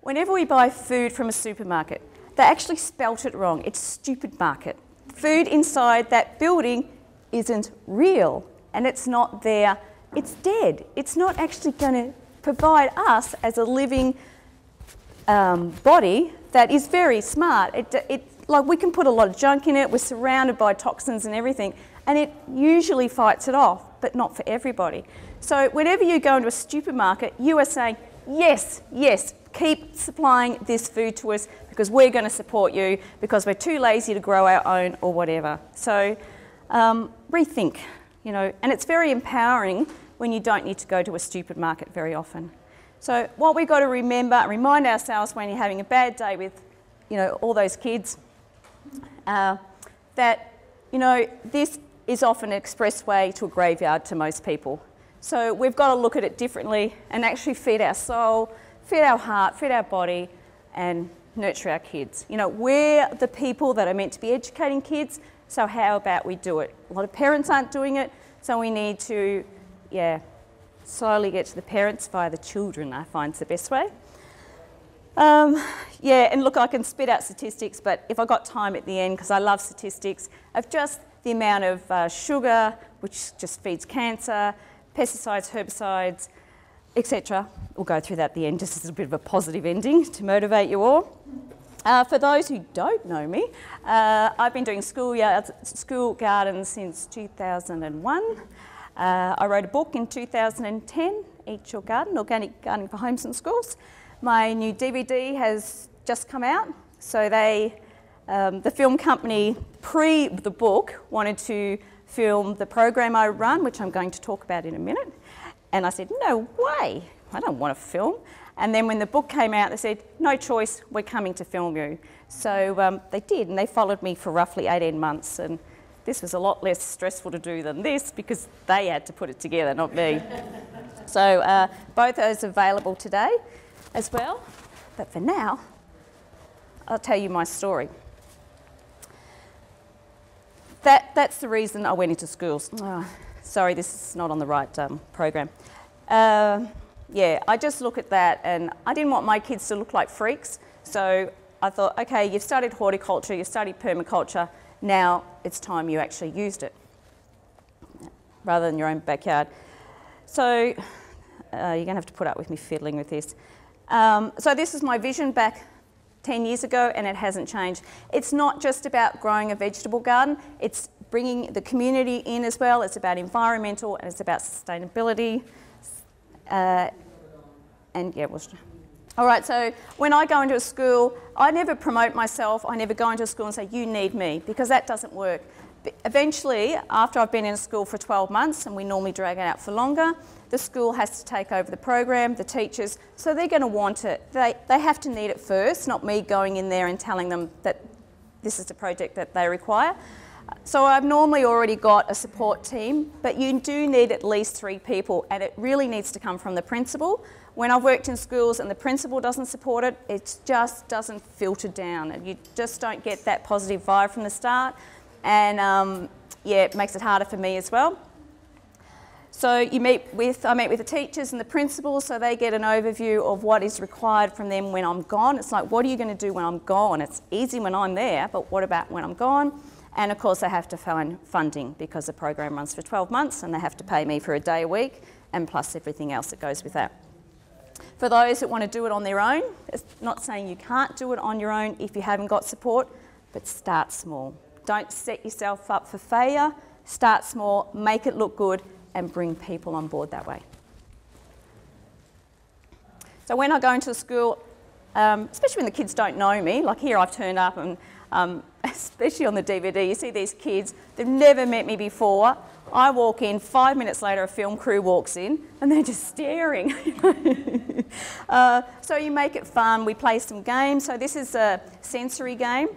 Whenever we buy food from a supermarket, they actually spelt it wrong. It's stupid market. Food inside that building isn't real and it's not there. It's dead. It's not actually going to provide us as a living body that is very smart. Like we can put a lot of junk in it. We're surrounded by toxins and everything, and it usually fights it off, but not for everybody. So whenever you go into a supermarket, you are saying, yes, yes, keep supplying this food to us because we're going to support you because we're too lazy to grow our own or whatever. So rethink, you know, and it's very empowering when you don't need to go to a stupid market very often. So what we've got to remember and remind ourselves when you're having a bad day with, you know, all those kids, that, you know, this is often an expressway to a graveyard to most people. So we've got to look at it differently and actually feed our soul, feed our heart, feed our body, and nurture our kids. You know, we're the people that are meant to be educating kids, so how about we do it? A lot of parents aren't doing it, so we need to, slowly get to the parents via the children, I find is the best way. And look, I can spit out statistics, but if I got time at the end, because I love statistics, of just the amount of sugar, which just feeds cancer, pesticides, herbicides, etc. We'll go through that at the end, just as a bit of a positive ending to motivate you all. For those who don't know me, I've been doing school gardens since 2001. I wrote a book in 2010, Eat Your Garden, Organic Gardening for Homes and Schools. My new DVD has just come out. So the film company, pre the book, wanted to film the program I run, which I'm going to talk about in a minute. And I said, no way, I don't want to film. And then when the book came out, they said, no choice, we're coming to film you. So they did, and they followed me for roughly 18 months. And this was a lot less stressful to do than this because they had to put it together, not me. So both those are available today as well. But for now, I'll tell you my story. That's the reason I went into schools. Oh, sorry, this is not on the right program. I just look at that and I didn't want my kids to look like freaks. So I thought, okay, you've studied horticulture, you've studied permaculture, now it's time you actually used it rather than your own backyard. So you're going to have to put up with me fiddling with this. So this is my vision back 10 years ago and it hasn't changed. It's not just about growing a vegetable garden, it's bringing the community in as well. It's about environmental and it's about sustainability. All right, so when I go into a school, I never promote myself. I never go into a school and say, you need me, because that doesn't work. But eventually, after I've been in a school for 12 months, and we normally drag it out for longer, the school has to take over the program, the teachers, so they're going to want it. They have to need it first, not me going in there and telling them that this is the project that they require. So I've normally already got a support team, but you do need at least 3 people, and it really needs to come from the principal. When I've worked in schools and the principal doesn't support it, it just doesn't filter down, and you just don't get that positive vibe from the start, and it makes it harder for me as well. So I meet with the teachers and the principals, so they get an overview of what is required from them when I'm gone. It's like, what are you going to do when I'm gone? It's easy when I'm there, but what about when I'm gone? And of course they have to find funding because the program runs for 12 months and they have to pay me for a day a week and plus everything else that goes with that. For those that want to do it on their own, it's not saying you can't do it on your own if you haven't got support, but start small. Don't set yourself up for failure. Start small, make it look good and bring people on board that way. So when I go into a school, especially when the kids don't know me, like here I've turned up and especially on the DVD, you see these kids, they've never met me before. I walk in, 5 minutes later a film crew walks in and they're just staring. So you make it fun, we play some games. So this is a sensory game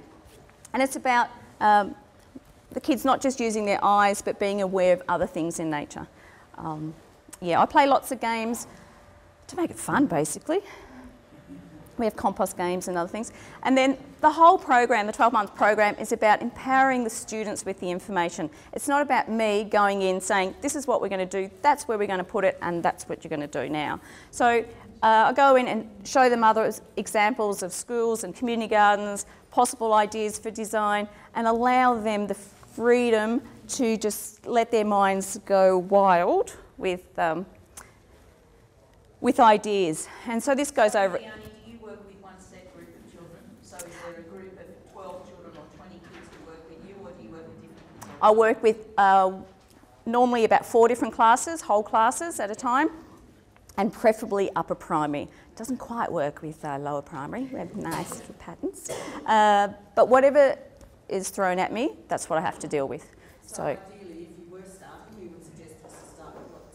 and it's about the kids not just using their eyes but being aware of other things in nature. I play lots of games to make it fun basically. We have compost games and other things. And then the whole program, the 12-month program, is about empowering the students with the information. It's not about me going in saying, this is what we're going to do, that's where we're going to put it, and that's what you're going to do now. So I go in and show them other examples of schools and community gardens, possible ideas for design, and allow them the freedom to just let their minds go wild with ideas. And so this goes over... Leonie, do you work with one set group of children? So is there a group of 12 children or 20 kids who work with you, or do you work with different kids? I work with normally about 4 different classes, whole classes at a time, and preferably upper primary. It doesn't quite work with lower primary. We have nice patterns. But whatever is thrown at me, that's what I have to deal with. So ideally, if you were starting, you would suggest us to start with what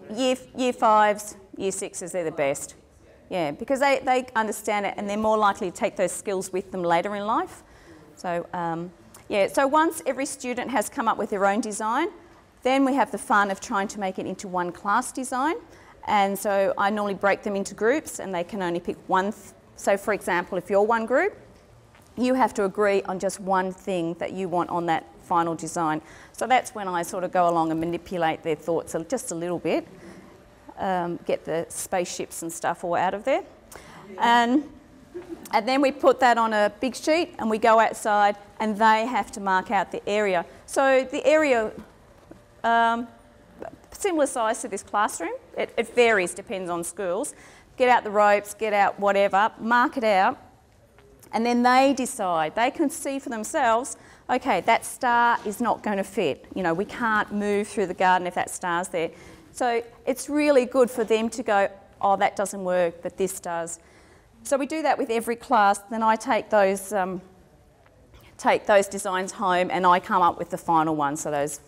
stage? Year 5s, Year 6s, they're the best. Yeah, because they understand it and they're more likely to take those skills with them later in life. So, yeah, so once every student has come up with their own design, then we have the fun of trying to make it into one class design. And so I normally break them into groups and they can only pick one. So for example, if you're one group, you have to agree on just one thing that you want on that final design. So that's when I sort of go along and manipulate their thoughts just a little bit, get the spaceships and stuff all out of there. And then we put that on a big sheet and we go outside and they have to mark out the area. So the area, similar size to this classroom, it varies, depends on schools. Get out the ropes, get out whatever, mark it out, and then they decide, they can see for themselves, okay, that star is not going to fit. You know, we can't move through the garden if that star's there. So it's really good for them to go, oh, that doesn't work, but this does. So we do that with every class. Then I take those designs home and I come up with the final one. So those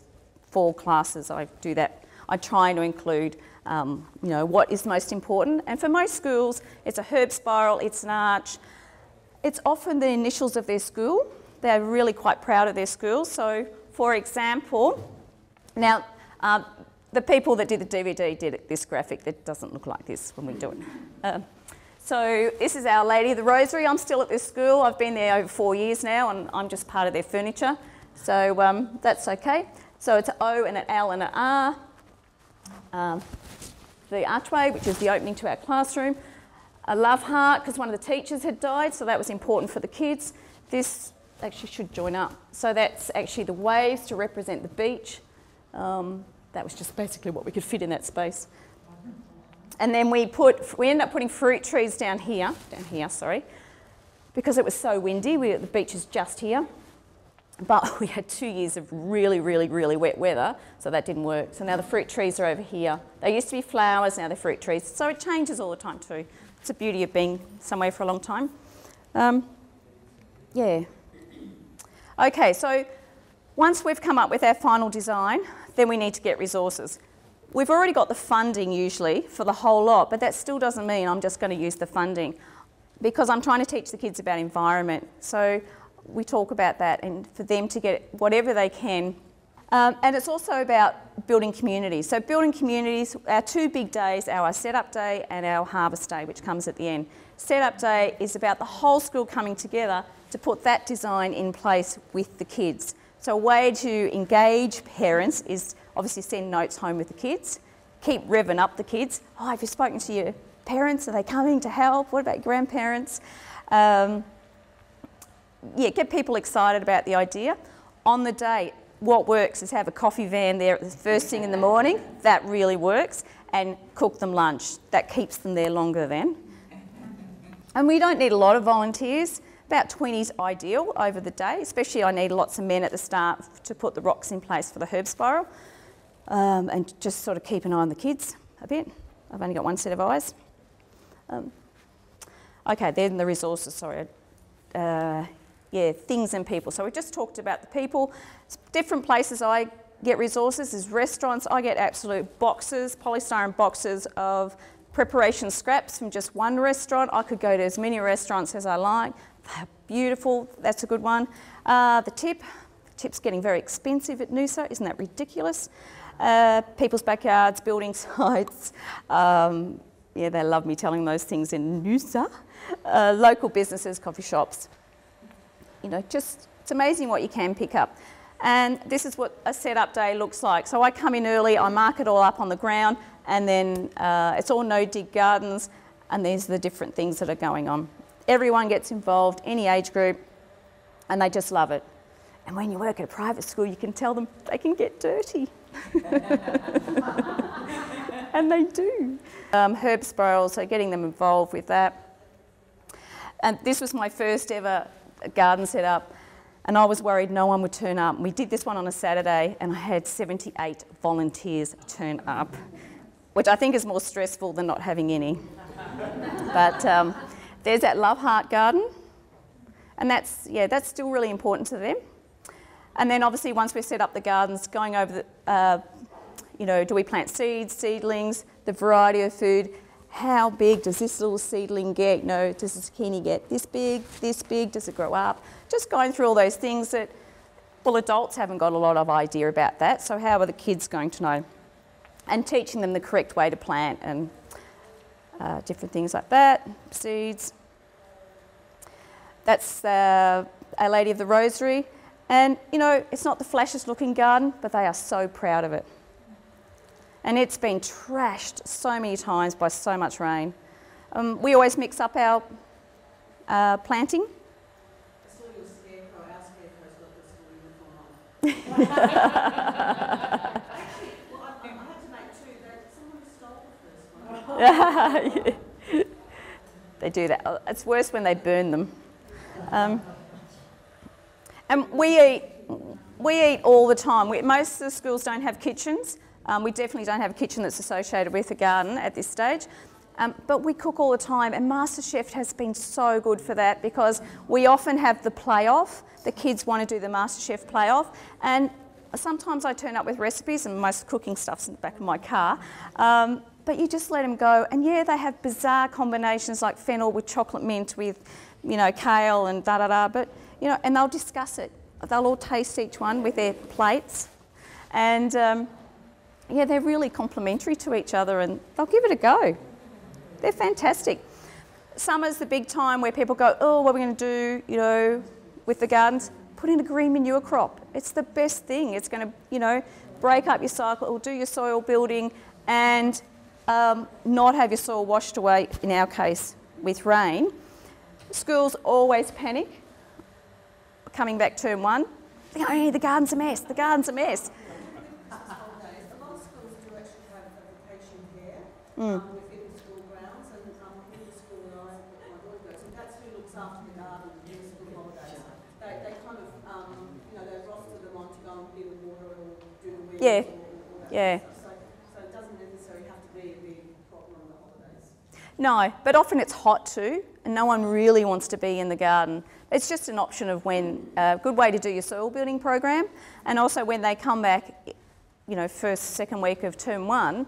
4 classes, I do that. I try to include, you know, what is most important. And for most schools, it's a herb spiral, it's an arch. It's often the initials of their school. They're really quite proud of their school. So, for example, now, the people that did the DVD did this graphic that doesn't look like this when we do it. So this is Our Lady of the Rosary. I'm still at this school. I've been there over 4 years now and I'm just part of their furniture. So that's okay. So it's an O and an L and an R. The archway, which is the opening to our classroom. A love heart, because one of the teachers had died, so that was important for the kids. This actually should join up. So that's actually the waves to represent the beach. That was just basically what we could fit in that space. And then we ended up putting fruit trees down here, because it was so windy. The beach is just here. But we had 2 years of really, really, really wet weather, so that didn't work. So now the fruit trees are over here. They used to be flowers, now they're fruit trees. So it changes all the time too. It's the beauty of being somewhere for a long time. Yeah. Okay, so once we've come up with our final design, then we need to get resources. We've already got the funding usually for the whole lot, but that still doesn't mean I'm just going to use the funding because I'm trying to teach the kids about environment. So we talk about that and for them to get whatever they can. And it's also about building communities. So building communities, our 2 big days are our setup day and our harvest day, which comes at the end. Setup day is about the whole school coming together to put that design in place with the kids. So a way to engage parents is obviously send notes home with the kids, keep revving up the kids. Oh, have you spoken to your parents? Are they coming to help? What about grandparents? Yeah, get people excited about the idea. On the day, what works is have a coffee van there at the first thing in the morning. That really works. And cook them lunch. That keeps them there longer then. And we don't need a lot of volunteers. About 20 is ideal over the day, especially I need lots of men at the start to put the rocks in place for the herb spiral. And just sort of keep an eye on the kids a bit. I've only got 1 set of eyes. Okay, then the resources, sorry. Yeah, things and people. So we just talked about the people. Different places I get resources is restaurants. I get absolute boxes, polystyrene boxes of preparation scraps from just one restaurant. I could go to as many restaurants as I like. They're beautiful, that's a good one. The tip's getting very expensive at Noosa, isn't that ridiculous? People's backyards, building sites, Yeah, they love me telling those things in Noosa. Local businesses, coffee shops. You know, just, it's amazing what you can pick up. And this is what a setup day looks like. So I come in early, I mark it all up on the ground, and then it's all no-dig gardens, and these are the different things that are going on. Everyone gets involved, any age group, and they just love it. And when you work at a private school, you can tell them they can get dirty. And they do. Herb sparrows, so getting them involved with that. And this was my first ever garden set up, and I was worried no one would turn up. We did this one on a Saturday, and I had 78 volunteers turn up, which I think is more stressful than not having any. But there's that Love Heart garden, and that's still really important to them. And then obviously once we've set up the gardens, going over the, you know, do we plant seeds, seedlings, the variety of food, how big does this little seedling get? You know, does the zucchini get this big, does it grow up? Just going through all those things that, well, adults haven't got a lot of idea about that, so how are the kids going to know? And teaching them the correct way to plant and different things like that, seeds. That's Our Lady of the Rosary. And, you know, it's not the flashiest looking garden, but they are so proud of it. And it's been trashed so many times by so much rain. We always mix up our planting. I saw your scarecrow. Our scarecrow's got the school uniform on. Actually, well, I had to make two. Someone stole the first one. Yeah. They do that. It's worse when they burn them. And we eat all the time. Most of the schools don't have kitchens. We definitely don't have a kitchen that's associated with a garden at this stage. But we cook all the time, and MasterChef has been so good for that because we often have the play-off. The kids want to do the MasterChef play-off, and sometimes I turn up with recipes, and most cooking stuff's in the back of my car. But you just let them go, and yeah, they have bizarre combinations like fennel with chocolate mint with, you know, kale and da-da-da, but, you know, and they'll discuss it. They'll all taste each one with their plates, and yeah, they're really complementary to each other, and they'll give it a go. They're fantastic. Summer's the big time where people go, oh, what are we going to do, you know, with the gardens? Put in a green manure crop. It's the best thing. It's going to, you know, break up your cycle, it'll do your soil building, and not have your soil washed away, in our case, with rain. Schools always panic. Coming back term one, oh, the garden's a mess, the garden's a mess. A lot of schools do actually have a vacation care within the school grounds, and in the school where my daughter goes, and that's who looks after the garden in the school holidays. They kind of, you know, they roster them on to go and clear the water or do the weeds. Yeah, yeah. So it doesn't necessarily have to be a big problem on the holidays. No, but often it's hot too, and no one really wants to be in the garden. It's just an option of when, a good way to do your soil building program, and also when they come back, you know, second week of term one,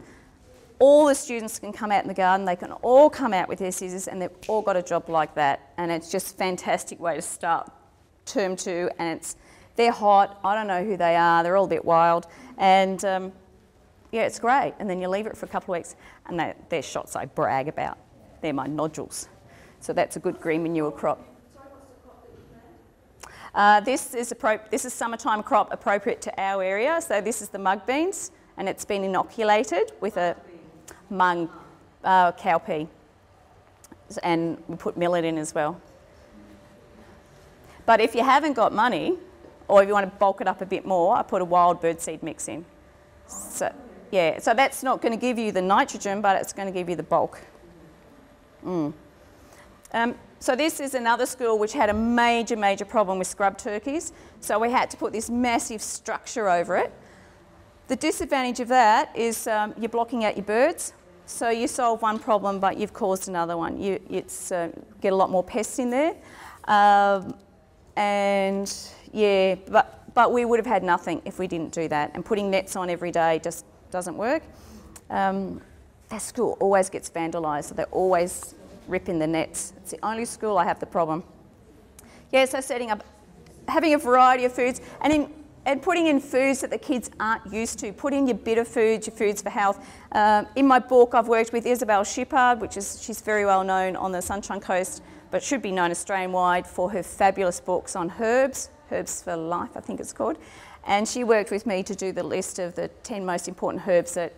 all the students can come out in the garden, they can all come out with their scissors, and they've all got a job like that, and it's just a fantastic way to start term two, and they're hot, I don't know who they are, they're all a bit wild, and yeah, it's great, and then you leave it for a couple of weeks, and they're shots I brag about, they're my nodules, so that's a good green manure crop. This is summertime crop appropriate to our area. So this is the mug beans, and it's been inoculated with a mung cowpea, and we put millet in as well. But if you haven't got money, or if you want to bulk it up a bit more, I put a wild birdseed mix in. So yeah, so that's not going to give you the nitrogen, but it's going to give you the bulk. So this is another school which had a major problem with scrub turkeys. So we had to put this massive structure over it. The disadvantage of that is you're blocking out your birds. So you solve one problem, but you've caused another one. It's get a lot more pests in there. And yeah, but we would have had nothing if we didn't do that. And putting nets on every day just doesn't work. That school always gets vandalised, so they're always ripping the nets. It's the only school I have the problem. Yeah, so setting up, having a variety of foods, and And putting in foods that the kids aren't used to. Put in your bitter foods, your foods for health. In my book, I've worked with Isabel Shippard, she's very well known on the Sunshine Coast, but should be known Australian-wide for her fabulous books on herbs, Herbs for Life, I think it's called. And she worked with me to do the list of the 10 most important herbs that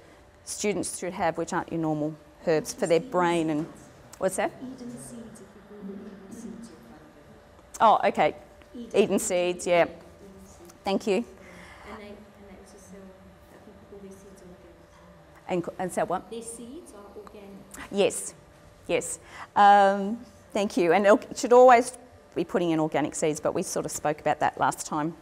students should have, which aren't your normal herbs for their brain. And what's that? Eden seeds, if you Google Eden seeds, you'll find them. Oh, okay. Eden seeds, yeah. Thank you. And I also sell that people call these seeds organic. And so what? Their seeds are organic. Yes, yes. Thank you. And it should always be putting in organic seeds, but we sort of spoke about that last time.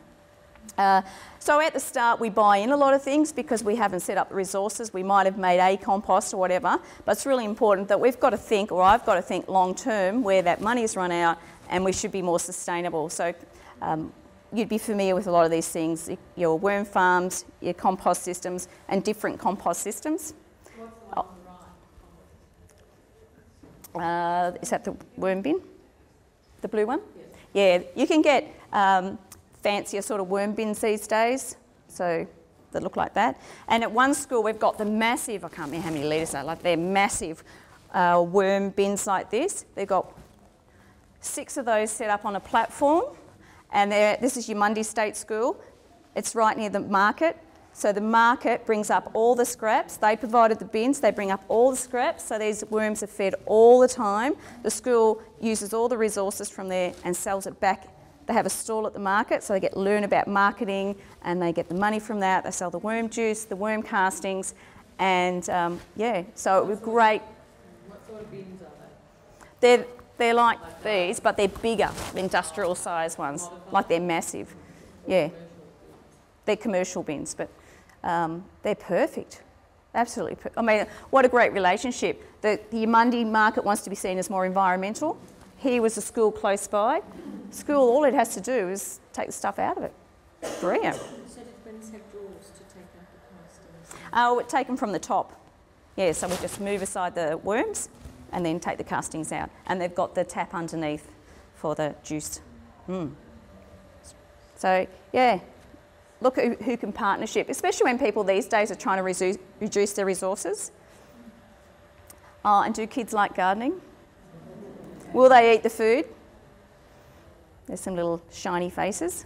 So at the start we buy in a lot of things because we haven't set up the resources. We might have made a compost or whatever, but it's really important that we've got to think, or I've got to think long term, where that money's run out and we should be more sustainable. So you'd be familiar with a lot of these things, your worm farms, your compost systems and different compost systems. What's the one on the right? Is that the worm bin? The blue one? Yes. Yeah, you can get fancier sort of worm bins these days, so that look like that. And at one school we've got the massive, I can't remember how many litres they are, like they're massive worm bins like this. They've got 6 of those set up on a platform, and this is your Mundy State School. It's right near the market. So the market brings up all the scraps. They provided the bins, they bring up all the scraps, so these worms are fed all the time. The school uses all the resources from there and sells it back. They have a stall at the market, so they learn about marketing and they get the money from that. They sell the worm juice, the worm castings, and yeah, so it was great. What sort of bins are they? They're like these, but they're bigger, industrial size ones, like they're massive. Yeah, they're commercial bins, but they're perfect. Absolutely. I mean, what a great relationship. The Mundy market wants to be seen as more environmental. Here was a school close by. School, all it has to do is take the stuff out of it. Brilliant. So did twins have drawers to take out the castings? Oh, take them from the top. Yeah, so we just move aside the worms and then take the castings out. And they've got the tap underneath for the juice. So, yeah, look at who can partnership, especially when people these days are trying to reduce their resources. Oh, and do kids like gardening? Will they eat the food? There's some little shiny faces.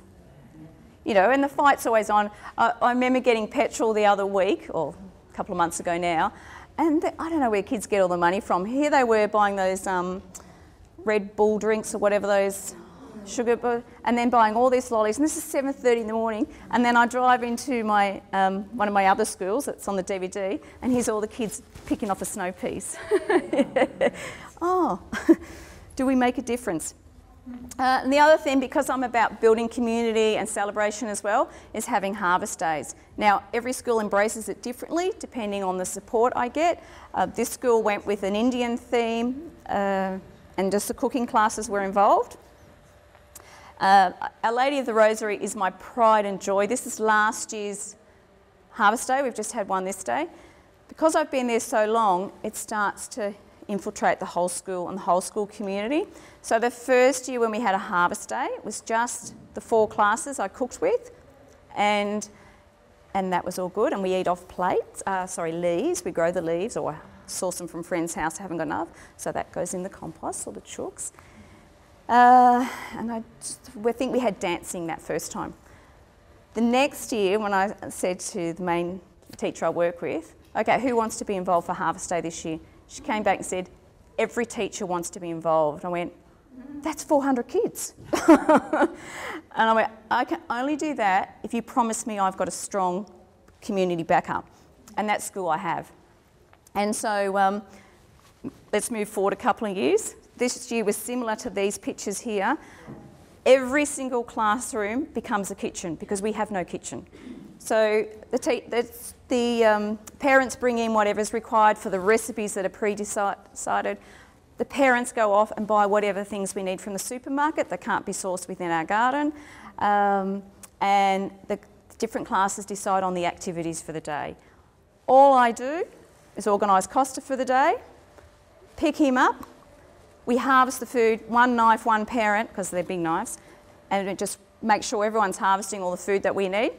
You know, and the fight's always on. I remember getting petrol the other week, or a couple of months ago now, and I don't know where kids get all the money from. Here they were buying those Red Bull drinks or whatever, those sugar, and then buying all these lollies. And this is 7:30 in the morning, and then I drive into my one of my other schools that's on the DVD, and here's all the kids picking off a snow piece. Oh, do we make a difference? And the other thing, because I'm about building community and celebration as well, is having harvest days. Now, every school embraces it differently depending on the support I get. This school went with an Indian theme and just the cooking classes were involved. Our Lady of the Rosary is my pride and joy. This is last year's harvest day. We've just had one this day. Because I've been there so long, it starts to infiltrate the whole school and the whole school community. So the first year when we had a harvest day, it was just the 4 classes I cooked with, and that was all good. And we eat off plates, leaves. We grow the leaves or source them from friends' house, haven't got enough, so that goes in the compost or the chooks. And I think we had dancing that first time. The next year, when I said to the main teacher I work with, okay, who wants to be involved for harvest day this year? She came back and said, every teacher wants to be involved. I went, that's 400 kids. And I went, I can only do that if you promise me I've got a strong community backup. And that school I have. And so let's move forward a couple of years. This year was similar to these pictures here. Every single classroom becomes a kitchen because we have no kitchen. So the parents bring in whatever's required for the recipes that are pre-decided. The parents go off and buy whatever things we need from the supermarket that can't be sourced within our garden. And the different classes decide on the activities for the day. All I do is organise Costa for the day, pick him up, we harvest the food, one knife, one parent, because they're big knives, and just make sure everyone's harvesting all the food that we need.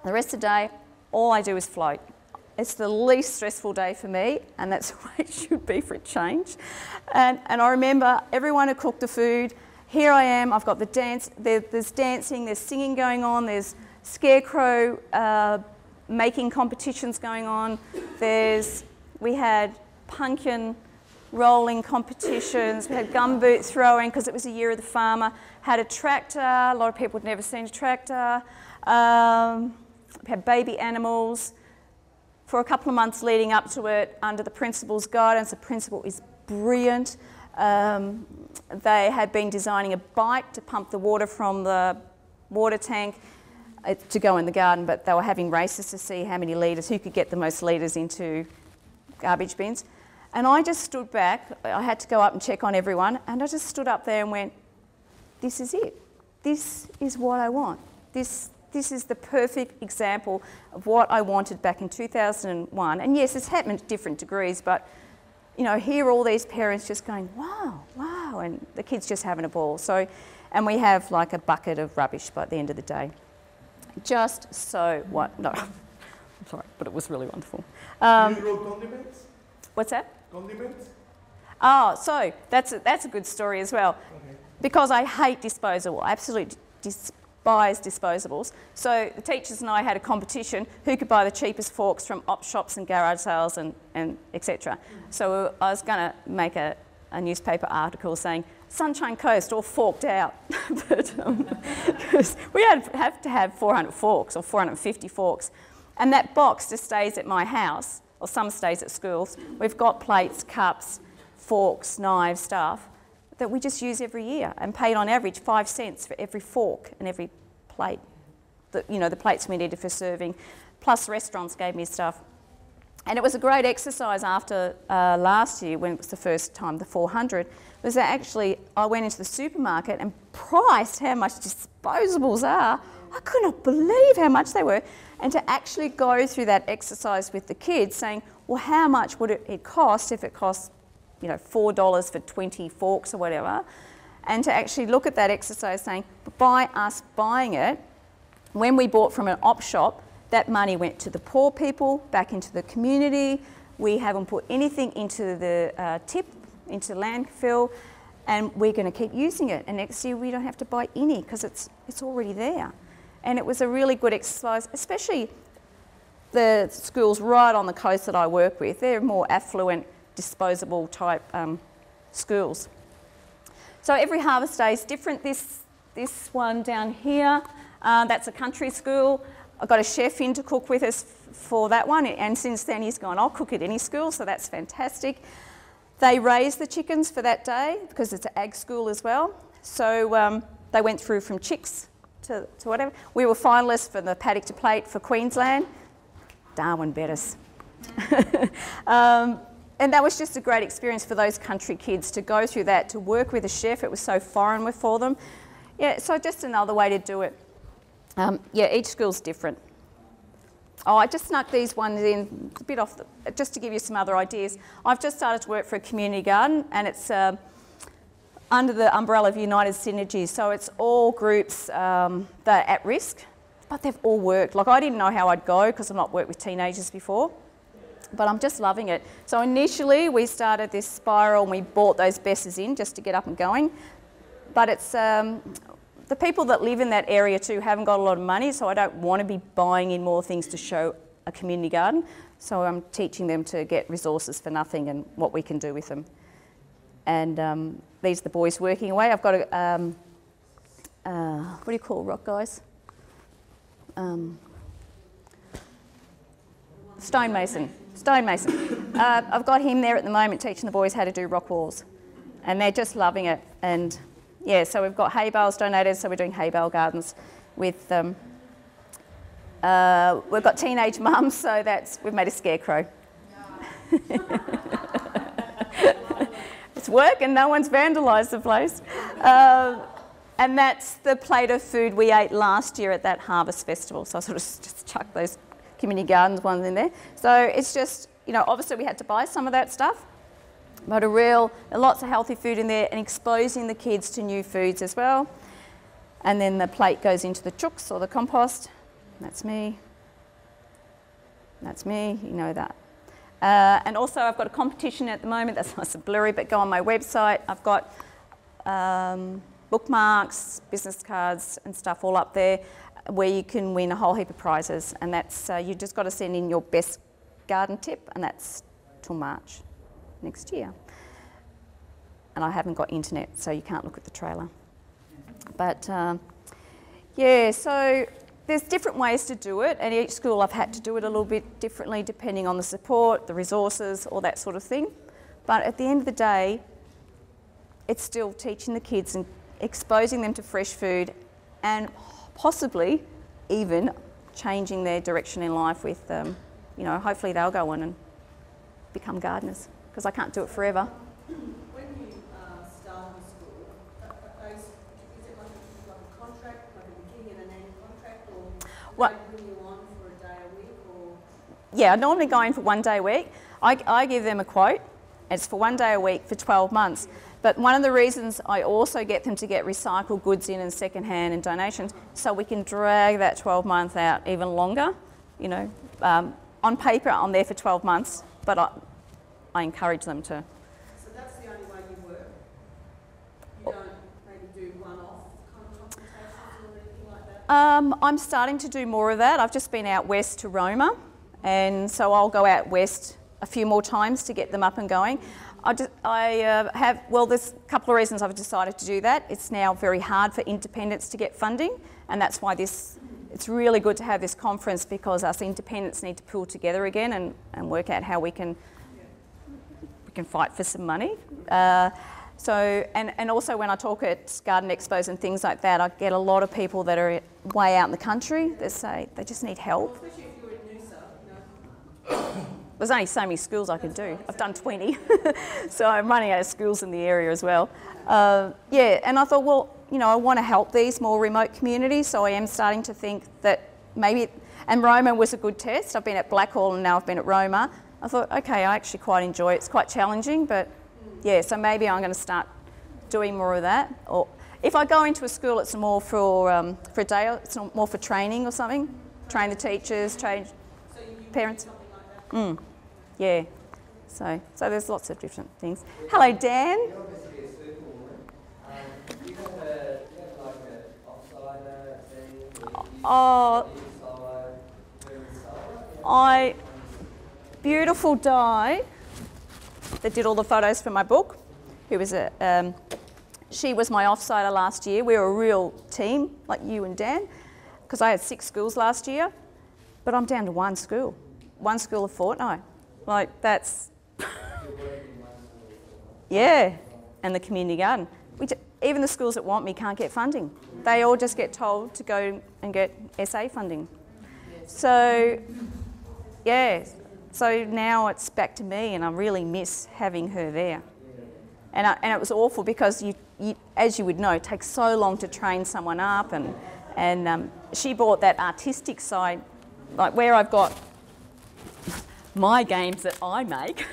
The rest of the day, all I do is float. It's the least stressful day for me, and that's the way it should be for a change. And I remember everyone had cooked the food. Here I am, I've got the dance, there's dancing, there's singing going on, there's scarecrow making competitions going on. We had pumpkin rolling competitions, we had gumboot throwing because it was the year of the farmer, had a tractor, a lot of people had never seen a tractor, we had baby animals. For a couple of months leading up to it, under the principal's guidance, the principal is brilliant. They had been designing a bike to pump the water from the water tank to go in the garden, but they were having races to see how many litres, who could get the most litres into garbage bins. And I just stood back, I had to go up and check on everyone, and I just stood up there and went, this is it. This is what I want. This is the perfect example of what I wanted back in 2001. And yes, it's happened at different degrees, but you know, here all these parents just going, wow, wow, and the kids just having a ball. So, and we have like a bucket of rubbish by the end of the day. Just so what? No, I'm sorry, but it was really wonderful. Do you grow condiments? What's that? Condiments? Oh, so that's a good story as well. Okay. Because I hate disposable, I absolutely despise disposables. So the teachers and I had a competition who could buy the cheapest forks from op shops and garage sales and etc. So I was going to make a newspaper article saying Sunshine Coast all forked out, but because we have to have 400 forks or 450 forks, and that box just stays at my house, or some stays at schools. We've got plates, cups, forks, knives, stuff that we just use every year and paid on average 5 cents for every fork and every plate. The plates we needed for serving, plus restaurants gave me stuff. And it was a great exercise after last year when it was the first time, the 400, was that actually I went into the supermarket and priced how much disposables are. I could not believe how much they were. And to actually go through that exercise with the kids saying, well, how much would it cost if it cost, you know, $4 for 20 forks or whatever, and to actually look at that exercise saying, by us buying it, when we bought from an op shop, that money went to the poor people, back into the community. We haven't put anything into the tip, into landfill, and we're going to keep using it. And next year we don't have to buy any because it's already there. And it was a really good exercise, especially the schools right on the coast that I work with. They're more affluent, disposable type schools. So every harvest day is different. This one down here, that's a country school. I got a chef in to cook with us for that one, and since then he's gone, I'll cook at any school, so that's fantastic. They raise the chickens for that day because it's an ag school as well. So they went through from chicks to whatever. We were finalists for the paddock to plate for Queensland. Darwin bet us. And that was just a great experience for those country kids to go through that, to work with a chef. It was so foreign for them. Yeah, so just another way to do it. Yeah, each school's different. Oh, I just snuck these ones in, a bit off, just to give you some other ideas. I've just started to work for a community garden, and it's under the umbrella of United Synergies. So it's all groups that are at risk, but they've all worked. Like, I didn't know how I'd go because I've not worked with teenagers before, but I'm just loving it. So initially we started this spiral and we bought those Besses in just to get up and going, but it's the people that live in that area too haven't got a lot of money, so I don't want to be buying in more things to show a community garden. So I'm teaching them to get resources for nothing and what we can do with them. And these are the boys working away. I've got a, what do you call rock guys? Stonemason. I've got him there at the moment teaching the boys how to do rock walls. And they're just loving it. And yeah, so we've got hay bales donated, so we're doing hay bale gardens with them. We've got teenage mums, so we've made a scarecrow. It's work and no one's vandalised the place. And that's the plate of food we ate last year at that harvest festival. So I sort of just chucked those community gardens ones in there. So it's just, you know, obviously we had to buy some of that stuff, but lots of healthy food in there and exposing the kids to new foods as well. And then the plate goes into the chooks or the compost. That's me. That's me, you know that. And also I've got a competition at the moment, that's nice and blurry, but go on my website. I've got bookmarks, business cards and stuff all up there where you can win a whole heap of prizes. And that's, you just got to send in your best garden tip, and that's till March next year. And I haven't got internet, so you can't look at the trailer. But yeah, so there's different ways to do it, and each school I've had to do it a little bit differently depending on the support, the resources, all that sort of thing. But at the end of the day, it's still teaching the kids and exposing them to fresh food and possibly even changing their direction in life with, you know, hopefully they'll go on and become gardeners, because I can't do it forever. When you start in school, is it like a contract, like a beginning and an end contract, or do they bring you on for a day a week? Or? Yeah, I normally go in for 1 day a week. I give them a quote. It's for 1 day a week for 12 months. But one of the reasons I also get them to get recycled goods in and second-hand and donations, so we can drag that 12 months out even longer. You know, on paper I'm there for 12 months, but I encourage them to. So that's the only way you work? You don't maybe do one-off kind of consultations or anything like that? I'm starting to do more of that. I've just been out west to Roma, and so I'll go out west a few more times to get them up and going. There's a couple of reasons I've decided to do that. It's now very hard for independents to get funding, and that's why it's really good to have this conference, because us independents need to pull together again and work out how we can fight for some money. And also when I talk at garden expos and things like that, I get a lot of people that are way out in the country that say they just need help. Especially if you're in Noosa, you know. There's only so many schools I can do. I've done 20, so I'm running out of schools in the area as well. Yeah, and I thought, well, you know, I want to help these more remote communities, so I am starting to think that maybe, and Roma was a good test. I've been at Blackhall and now I've been at Roma. I thought, okay, I actually quite enjoy it. It's quite challenging, but yeah, so maybe I'm going to start doing more of that. Or if I go into a school, it's more for a day, it's more for training or something. Train the teachers, train parents. Yeah, so there's lots of different things. Hello, Dan. You're obviously a super woman. Do you have like an offsider thing? Beautiful Di, that did all the photos for my book, who was she was my offsider last year. We were a real team, like you and Dan, because I had 6 schools last year, but I'm down to 1 school. 1 school a fortnight. Like, that's... Yeah, and the community garden. Even the schools that want me can't get funding. They all just get told to go and get SA funding. So, yeah, so now it's back to me, and I really miss having her there. And it was awful because, you, as you would know, it takes so long to train someone up, and she brought that artistic side, like where I've got my games that I make.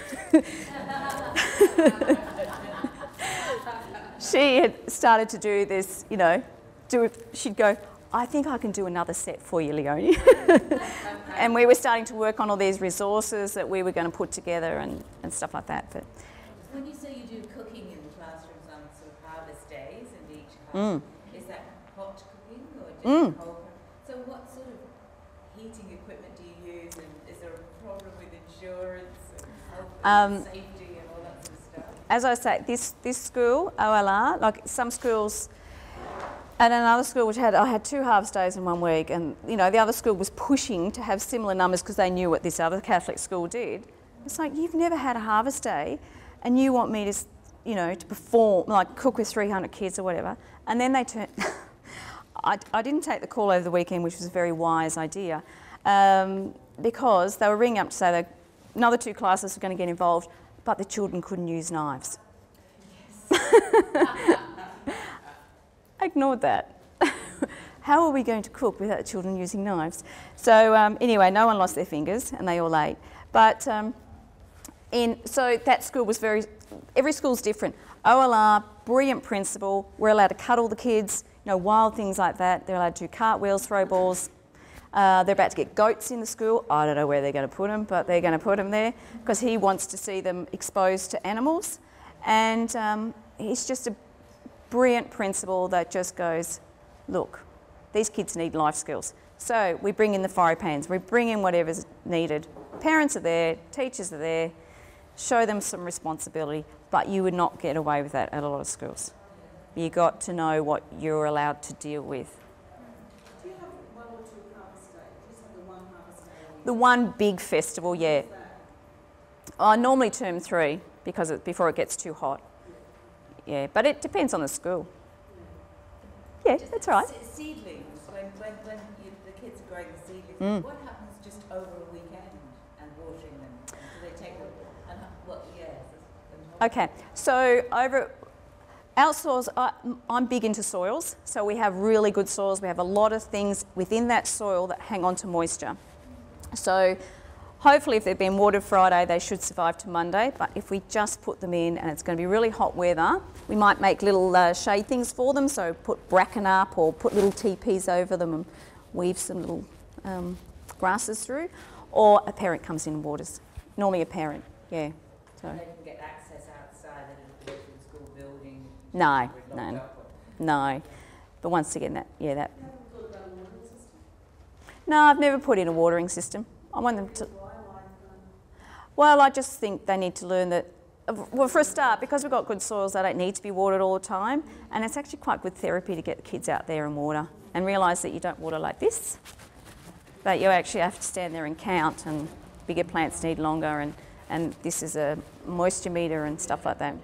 She had started to do this, you know, she'd go, I think I can do another set for you, Leonie. And we were starting to work on all these resources that we were going to put together and stuff like that. But when you say you do cooking in the classrooms on sort of harvest days in each class, is that hot cooking or just cold? So what sort of heating equipment do you use, and is there a problem with insurance and health and safety and all that sort of stuff? As I say, this school, OLR, like some schools, and another school which I had 2 harvest days in 1 week, and you know the other school was pushing to have similar numbers because they knew what this other Catholic school did. It's like, you've never had a harvest day, and you want me to, you know, to perform, like cook with 300 kids or whatever, and then they turn. I didn't take the call over the weekend, which was a very wise idea, because they were ringing up to say that another 2 classes were going to get involved, but the children couldn't use knives. Yes. I ignored that. How are we going to cook without the children using knives? So anyway, no one lost their fingers, and they all ate. But so that school was every school's different. OLR, brilliant principal. We're allowed to cuddle the kids. wild things like that. They're allowed to do cartwheels, throw balls. They're about to get goats in the school. I don't know where they're going to put them, but they're going to put them there because he wants to see them exposed to animals. And he's just a brilliant principal that just goes, look, these kids need life skills. So we bring in the fry pans, we bring in whatever's needed. Parents are there, teachers are there, show them some responsibility, but you would not get away with that at a lot of schools. You got to know what you're allowed to deal with. Do you have one or two harvest days? Just have the one harvest day? The one big festival, yeah. Normally term 3 because before it gets too hot. Yeah, but it depends on the school. Yeah, that's right. Seedlings, when the kids are growing the seedlings, what happens just over a weekend and watering them? Do they take them? And what? Yeah. Okay, so our soils, I'm big into soils, so we have really good soils. We have a lot of things within that soil that hang on to moisture. So hopefully if they've been watered Friday, they should survive to Monday, but if we just put them in and it's going to be really hot weather, we might make little shade things for them, so put bracken up or put little teepees over them and weave some little grasses through, or a parent comes in and waters. Normally a parent, yeah. So. They can get access outside the little school building. No. But once again, that. No, I've never put in a watering system. I want them to. Well, I just think they need to learn that. Well, for a start, because we've got good soils, they don't need to be watered all the time, and it's actually quite good therapy to get the kids out there and water, and realise that you don't water like this, that you actually have to stand there and count, and bigger plants need longer, and this is a moisture meter and stuff like that.